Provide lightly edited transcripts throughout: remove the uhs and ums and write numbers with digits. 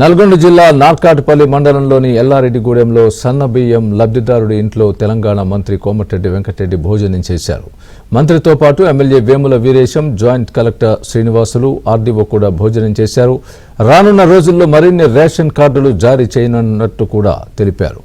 నల్గొండ జిల్లా నార్కాట్పల్లి మండలంలోని ఎల్లారెడ్డిగూడెంలో సన్నబియ్యం లబ్ధిదారుడి ఇంట్లో తెలంగాణ మంత్రి కోమటిరెడ్డి వెంకటరెడ్డి భోజనం చేశారు. మంత్రితో పాటు MLA Vemula Veeresham, joint collector Srinivasulu, RDO కూడా భోజనం చేశారు. రానున్న రోజుల్లో మరిన్ని రేషన్ కార్డులు జారీ చేయనున్నట్టు కూడా తెలిపారు.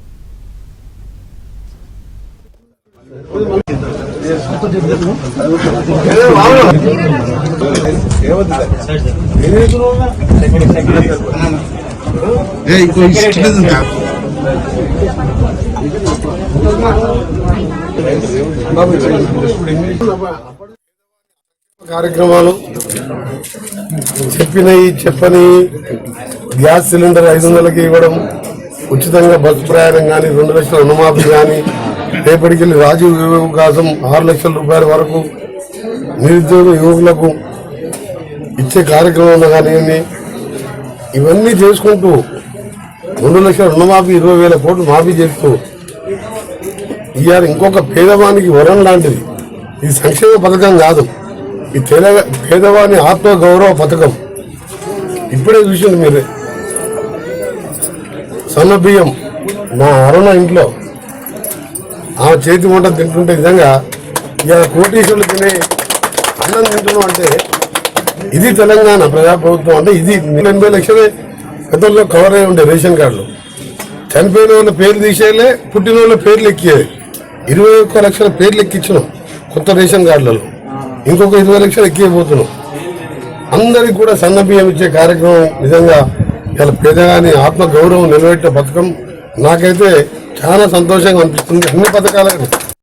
కార్యక్రమాలు చెప్పని గ్యాస్ సిలిండర్ 500కి ఇవ్వడం, ఉచితంగా బస్సు ప్రయాణం కానీ, 2 లక్షల రుణమాఫీ కానీ, రేపటికెళ్ళి రాజీవ్ వికాసం 6 లక్షల రూపాయల వరకు నిరుద్యోగ యువకులకు ఇచ్చే కార్యక్రమం కానీ, ఇవన్నీ చేసుకుంటూ 2 లక్షల రుణమాఫీ 20,000 కోట్లు మాఫీ చేస్తూ ఇవాళ ఇంకొక పేదవానికి వరం లాంటిది. ఇది సంక్షేమ పథకం కాదు, ఈ పేదవాని ఆత్మ గౌరవ పథకం. ఇప్పుడే చూసింది మీరు సన్న బియ్యం మా అరుణ ఇంట్లో ఆమె చేతి వంట తింటుంటే విధంగా ఇవాళ కోటీశ్వరులు తినే అన్నం తింటున్నాం అంటే ఇది తెలంగాణ ప్రజాప్రభుత్వం. అంటే ఇది 80 లక్షలే గతంలో కవర్ అయి ఉండే రేషన్ కార్డులు. చనిపోయిన వాళ్ళ పేర్లు తీసేయలే, పుట్టిన వాళ్ళ పేర్లు ఎక్కియాలి. 21 లక్షల పేర్లు ఎక్కించినాం కొత్త రేషన్ కార్డులలో. ఇంకొక 20 లక్షలు ఎక్కిపోతున్నాం. అందరికి కూడా సన్న బియ్యం ఇచ్చే కార్యక్రమం నిజంగా ఇలా పేదగాని ఆత్మ గౌరవం నిలబెట్టే పథకం. నాకైతే చాలా సంతోషంగా అనిపిస్తుంది. అన్ని పథకాలు